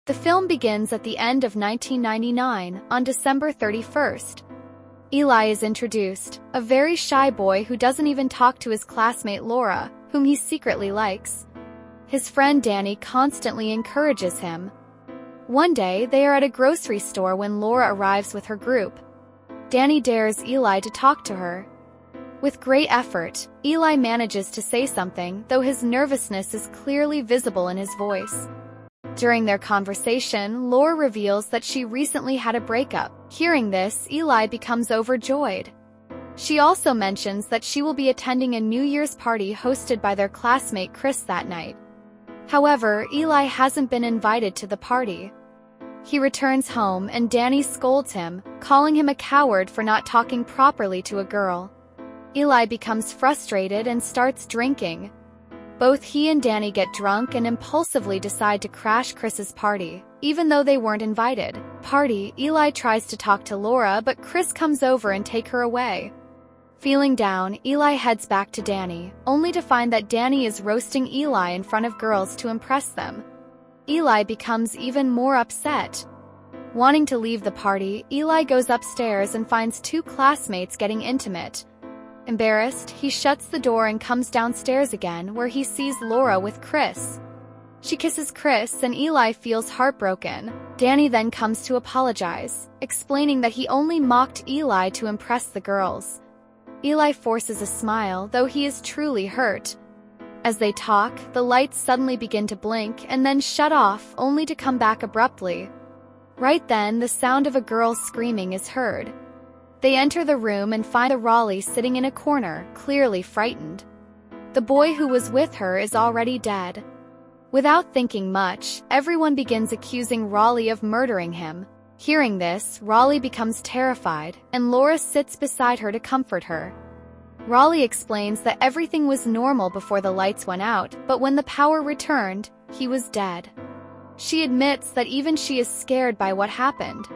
The film begins at the end of 1999, on December 31st. Eli is introduced, a very shy boy who doesn't even talk to his classmate Laura, whom he secretly likes. His friend Danny constantly encourages him. One day, they are at a grocery store when Laura arrives with her group. Danny dares Eli to talk to her. With great effort, Eli manages to say something, though his nervousness is clearly visible in his voice. During their conversation, Laura reveals that she recently had a breakup. Hearing this, Eli becomes overjoyed. She also mentions that she will be attending a New Year's party hosted by their classmate Chris that night. However, Eli hasn't been invited to the party. He returns home and Danny scolds him, calling him a coward for not talking properly to a girl. Eli becomes frustrated and starts drinking. Both he and Danny get drunk and impulsively decide to crash Chris's party, even though they weren't invited. Eli tries to talk to Laura, but Chris comes over and takes her away. Feeling down, Eli heads back to Danny, only to find that Danny is roasting Eli in front of girls to impress them. Eli becomes even more upset. Wanting to leave the party, Eli goes upstairs and finds two classmates getting intimate. Embarrassed, he shuts the door and comes downstairs again, where he sees Laura with Chris. She kisses Chris and Eli feels heartbroken. Danny then comes to apologize, explaining that he only mocked Eli to impress the girls. Eli forces a smile, though he is truly hurt. As they talk, the lights suddenly begin to blink and then shut off, only to come back abruptly. Right then, the sound of a girl screaming is heard. They enter the room and find Raleigh sitting in a corner, clearly frightened. The boy who was with her is already dead. Without thinking much, everyone begins accusing Raleigh of murdering him. Hearing this, Raleigh becomes terrified, and Laura sits beside her to comfort her. Raleigh explains that everything was normal before the lights went out, but when the power returned, he was dead. She admits that even she is scared by what happened.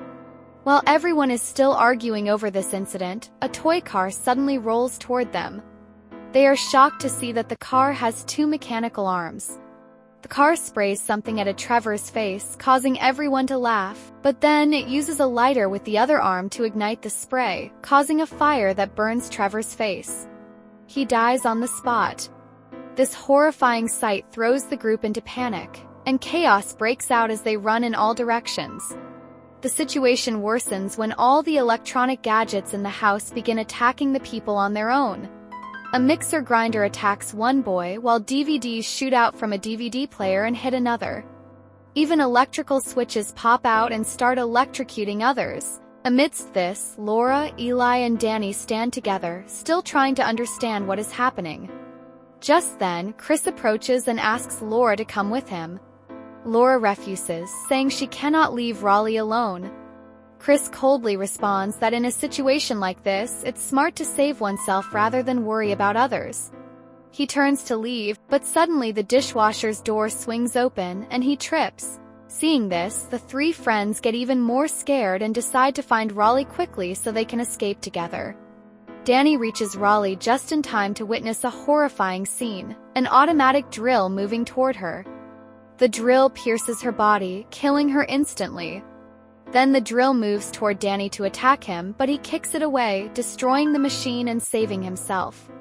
While everyone is still arguing over this incident, a toy car suddenly rolls toward them. They are shocked to see that the car has two mechanical arms. The car sprays something at Trevor's face, causing everyone to laugh, but then it uses a lighter with the other arm to ignite the spray, causing a fire that burns Trevor's face. He dies on the spot. This horrifying sight throws the group into panic, and chaos breaks out as they run in all directions. The situation worsens when all the electronic gadgets in the house begin attacking the people on their own. A mixer grinder attacks one boy while DVDs shoot out from a DVD player and hit another. Even electrical switches pop out and start electrocuting others. Amidst this, Laura, Eli, and Danny stand together, still trying to understand what is happening. Just then, Chris approaches and asks Laura to come with him. Laura refuses, saying she cannot leave Raleigh alone. Chris coldly responds that in a situation like this, it's smart to save oneself rather than worry about others. He turns to leave, but suddenly the dishwasher's door swings open and he trips. Seeing this, the three friends get even more scared and decide to find Raleigh quickly so they can escape together. Danny reaches Raleigh just in time to witness a horrifying scene, an automatic drill moving toward her. The drill pierces her body, killing her instantly. Then the drill moves toward Danny to attack him, but he kicks it away, destroying the machine and saving himself.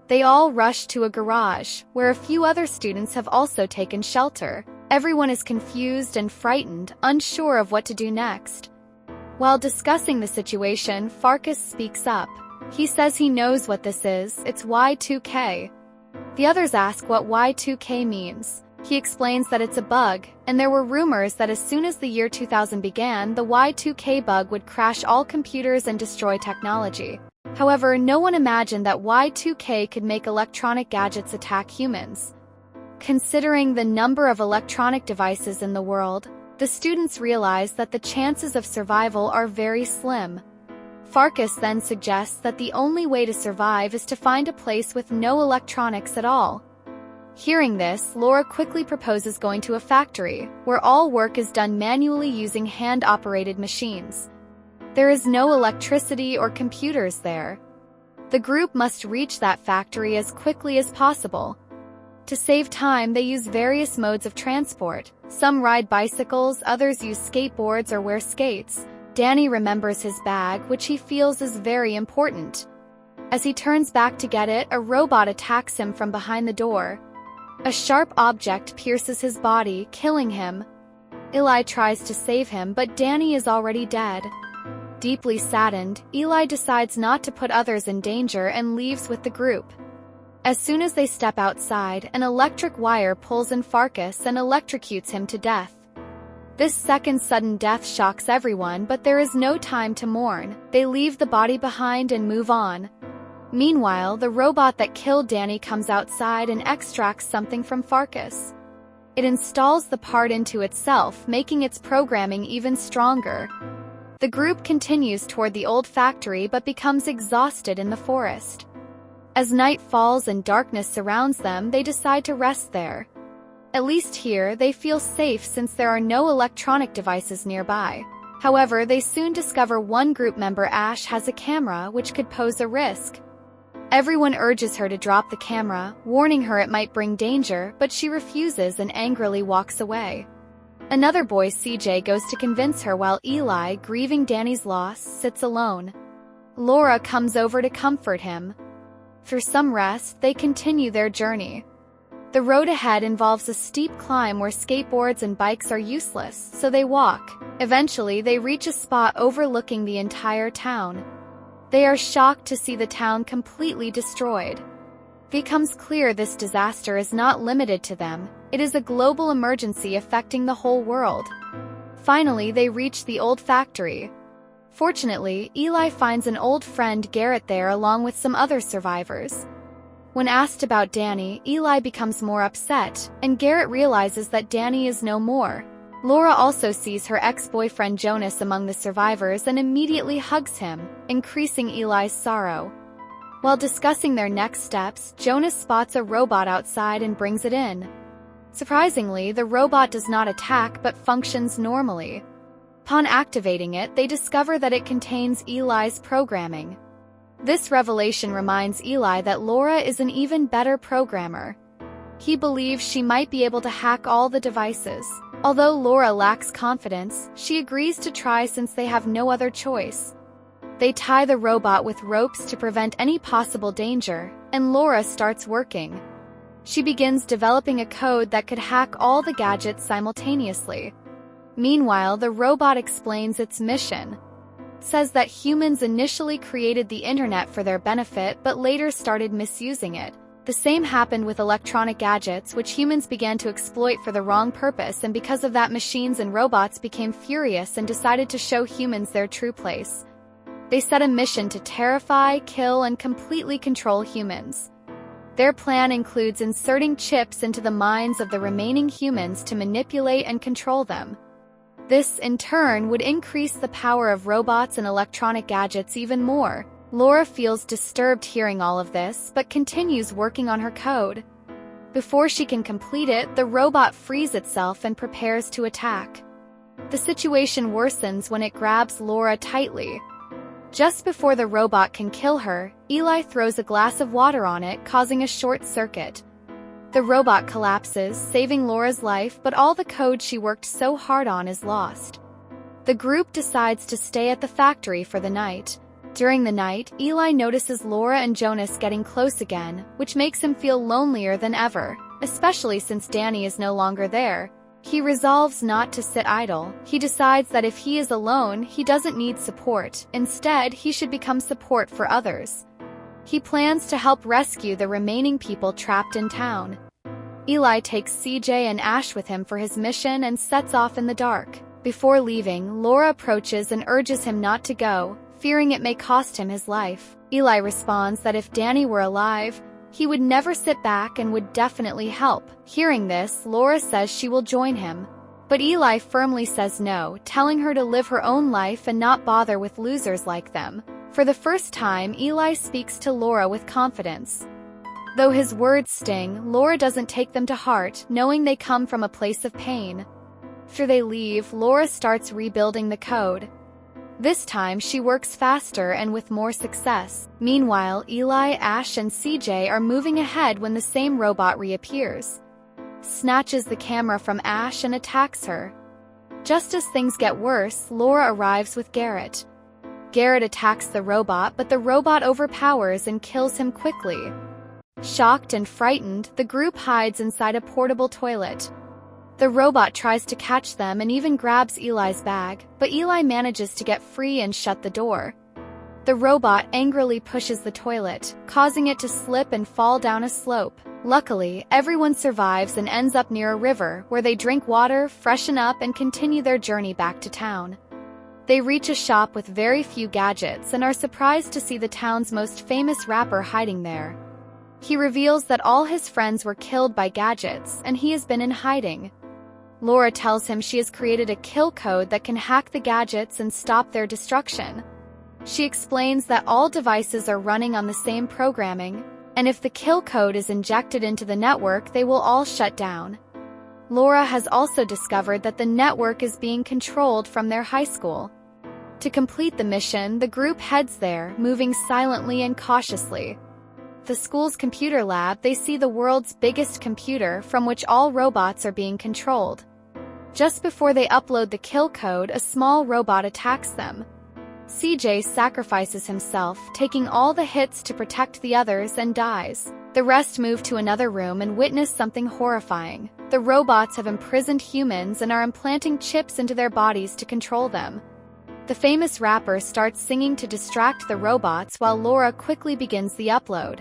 They all rush to a garage, where a few other students have also taken shelter. Everyone is confused and frightened, unsure of what to do next. While discussing the situation, Farkas speaks up. He says he knows what this is, it's Y2K. The others ask what Y2K means. He explains that it's a bug, and there were rumors that as soon as the year 2000 began, the Y2K bug would crash all computers and destroy technology. However, no one imagined that Y2K could make electronic gadgets attack humans. Considering the number of electronic devices in the world, the students realize that the chances of survival are very slim. Farkas then suggests that the only way to survive is to find a place with no electronics at all. Hearing this, Laura quickly proposes going to a factory, where all work is done manually using hand-operated machines. There is no electricity or computers there. The group must reach that factory as quickly as possible. To save time, they use various modes of transport. Some ride bicycles, others use skateboards or wear skates. Danny remembers his bag, which he feels is very important. As he turns back to get it, a robot attacks him from behind the door. A sharp object pierces his body, killing him. Eli tries to save him, but Danny is already dead. Deeply saddened, Eli decides not to put others in danger and leaves with the group. As soon as they step outside, an electric wire pulls in Farkas and electrocutes him to death. This second sudden death shocks everyone, but there is no time to mourn. They leave the body behind and move on. Meanwhile, the robot that killed Danny comes outside and extracts something from Farkas. It installs the part into itself, making its programming even stronger. The group continues toward the old factory but becomes exhausted in the forest. As night falls and darkness surrounds them, they decide to rest there. At least here, they feel safe since there are no electronic devices nearby. However, they soon discover one group member, Ash, has a camera which could pose a risk. Everyone urges her to drop the camera, warning her it might bring danger, but she refuses and angrily walks away. Another boy, CJ, goes to convince her while Eli, grieving Danny's loss, sits alone. Laura comes over to comfort him. Through some rest, they continue their journey. The road ahead involves a steep climb where skateboards and bikes are useless, so they walk. Eventually, they reach a spot overlooking the entire town. They are shocked to see the town completely destroyed. It becomes clear this disaster is not limited to them. It is a global emergency affecting the whole world. Finally, they reach the old factory. Fortunately, Eli finds an old friend, Garrett, there along with some other survivors. When asked about Danny, Eli becomes more upset, and Garrett realizes that Danny is no more. Laura also sees her ex-boyfriend Jonas among the survivors and immediately hugs him, increasing Eli's sorrow. While discussing their next steps, Jonas spots a robot outside and brings it in. Surprisingly, the robot does not attack but functions normally. Upon activating it, they discover that it contains Eli's programming. This revelation reminds Eli that Laura is an even better programmer. He believes she might be able to hack all the devices. Although Laura lacks confidence, she agrees to try since they have no other choice. They tie the robot with ropes to prevent any possible danger, and Laura starts working. She begins developing a code that could hack all the gadgets simultaneously. Meanwhile, the robot explains its mission. It says that humans initially created the internet for their benefit but later started misusing it. The same happened with electronic gadgets, which humans began to exploit for the wrong purpose, and because of that, machines and robots became furious and decided to show humans their true place. They set a mission to terrify, kill, and completely control humans. Their plan includes inserting chips into the minds of the remaining humans to manipulate and control them. This, in turn, would increase the power of robots and electronic gadgets even more. Laura feels disturbed hearing all of this, but continues working on her code. Before she can complete it, the robot frees itself and prepares to attack. The situation worsens when it grabs Laura tightly. Just before the robot can kill her, Eli throws a glass of water on it, causing a short circuit. The robot collapses, saving Laura's life, but all the code she worked so hard on is lost. The group decides to stay at the factory for the night. During the night, Eli notices Laura and Jonas getting close again, which makes him feel lonelier than ever, especially since Danny is no longer there. He resolves not to sit idle. He decides that if he is alone, he doesn't need support. Instead, he should become support for others. He plans to help rescue the remaining people trapped in town. Eli takes CJ and Ash with him for his mission and sets off in the dark. Before leaving, Laura approaches and urges him not to go, fearing it may cost him his life. Eli responds that if Danny were alive, he would never sit back and would definitely help. Hearing this, Laura says she will join him. But Eli firmly says no, telling her to live her own life and not bother with losers like them. For the first time, Eli speaks to Laura with confidence. Though his words sting, Laura doesn't take them to heart, knowing they come from a place of pain. After they leave, Laura starts rebuilding the code. This time she works faster and with more success. Meanwhile, Eli, Ash, and CJ are moving ahead when the same robot reappears, snatches the camera from Ash and attacks her. Just as things get worse, Laura arrives with Garrett. Garrett attacks the robot, but the robot overpowers and kills him quickly. Shocked and frightened, the group hides inside a portable toilet. The robot tries to catch them and even grabs Eli's bag, but Eli manages to get free and shut the door. The robot angrily pushes the toilet, causing it to slip and fall down a slope. Luckily, everyone survives and ends up near a river, where they drink water, freshen up, and continue their journey back to town. They reach a shop with very few gadgets and are surprised to see the town's most famous rapper hiding there. He reveals that all his friends were killed by gadgets, and he has been in hiding. Laura tells him she has created a kill code that can hack the gadgets and stop their destruction. She explains that all devices are running on the same programming, and if the kill code is injected into the network, they will all shut down. Laura has also discovered that the network is being controlled from their high school. To complete the mission, the group heads there, moving silently and cautiously. The school's computer lab, they see the world's biggest computer from which all robots are being controlled. Just before they upload the kill code, a small robot attacks them. CJ sacrifices himself, taking all the hits to protect the others, and dies. The rest move to another room and witness something horrifying. The robots have imprisoned humans and are implanting chips into their bodies to control them. The famous rapper starts singing to distract the robots while Laura quickly begins the upload.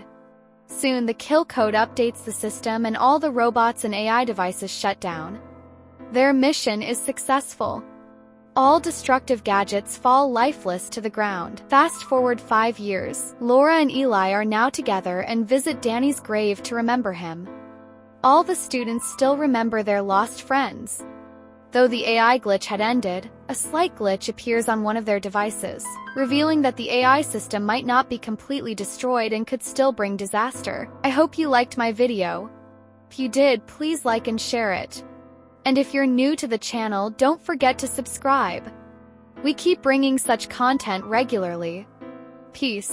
Soon, the kill code updates the system and all the robots and AI devices shut down. Their mission is successful. All destructive gadgets fall lifeless to the ground. Fast forward 5 years, Laura and Eli are now together and visit Danny's grave to remember him. All the students still remember their lost friends. Though the AI glitch had ended, a slight glitch appears on one of their devices, revealing that the AI system might not be completely destroyed and could still bring disaster. I hope you liked my video. If you did, please like and share it. And if you're new to the channel, don't forget to subscribe. We keep bringing such content regularly. Peace.